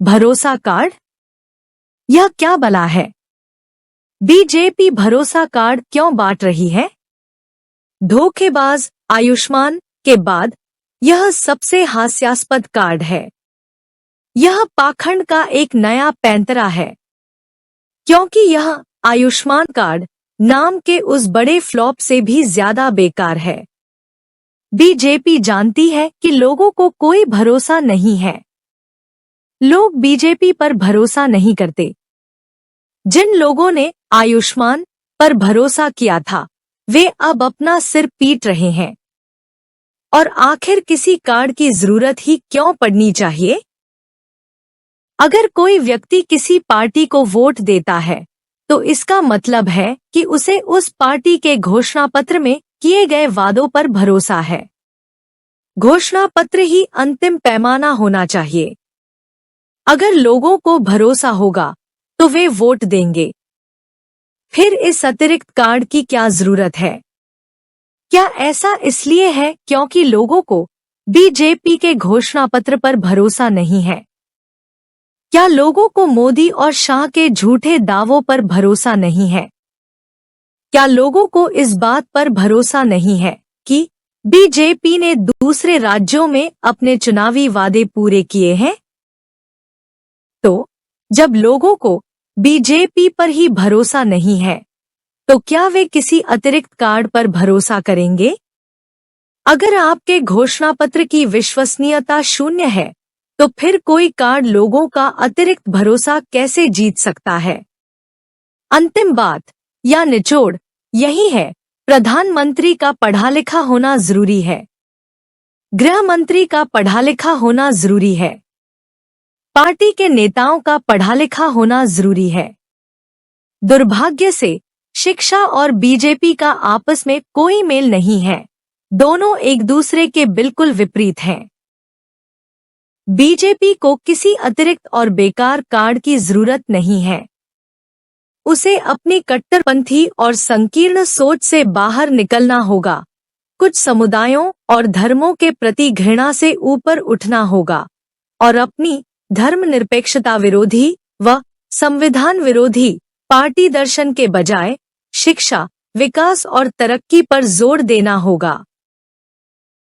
भरोसा कार्ड? यह क्या बला है? बीजेपी भरोसा कार्ड क्यों बांट रही है? धोखेबाज आयुष्मान के बाद यह सबसे हास्यास्पद कार्ड है। यह पाखंड का एक नया पैंतरा है, क्योंकि यह आयुष्मान कार्ड नाम के उस बड़े फ्लॉप से भी ज्यादा बेकार है। बीजेपी जानती है कि लोगों को कोई भरोसा नहीं है। लोग बीजेपी पर भरोसा नहीं करते। जिन लोगों ने आयुष्मान पर भरोसा किया था, वे अब अपना सिर पीट रहे हैं। और आखिर किसी कार्ड की जरूरत ही क्यों पड़नी चाहिए? अगर कोई व्यक्ति किसी पार्टी को वोट देता है, तो इसका मतलब है कि उसे उस पार्टी के घोषणा पत्र में किए गए वादों पर भरोसा है। घोषणा पत्र ही अंतिम पैमाना होना चाहिए। अगर लोगों को भरोसा होगा, तो वे वोट देंगे। फिर इस अतिरिक्त कार्ड की क्या जरूरत है? क्या ऐसा इसलिए है क्योंकि लोगों को बीजेपी के घोषणा पत्र पर भरोसा नहीं है? क्या लोगों को मोदी और शाह के झूठे दावों पर भरोसा नहीं है? क्या लोगों को इस बात पर भरोसा नहीं है कि बीजेपी ने दूसरे राज्यों में अपने चुनावी वादे पूरे किए हैं? तो जब लोगों को बीजेपी पर ही भरोसा नहीं है, तो क्या वे किसी अतिरिक्त कार्ड पर भरोसा करेंगे? अगर आपके घोषणा पत्र की विश्वसनीयता शून्य है, तो फिर कोई कार्ड लोगों का अतिरिक्त भरोसा कैसे जीत सकता है? अंतिम बात या निचोड़ यही है, प्रधानमंत्री का पढ़ा लिखा होना जरूरी है। गृह मंत्री का पढ़ा लिखा होना जरूरी है। पार्टी के नेताओं का पढ़ा लिखा होना जरूरी है। दुर्भाग्य से शिक्षा और बीजेपी का आपस में कोई मेल नहीं है। दोनों एक दूसरे के बिल्कुल विपरीत हैं। बीजेपी को किसी अतिरिक्त और बेकार कार्ड की जरूरत नहीं है। उसे अपनी कट्टरपंथी और संकीर्ण सोच से बाहर निकलना होगा। कुछ समुदायों और धर्मों के प्रति घृणा से ऊपर उठना होगा और अपनी धर्मनिरपेक्षता विरोधी व संविधान विरोधी पार्टी दर्शन के बजाय शिक्षा, विकास और तरक्की पर जोर देना होगा।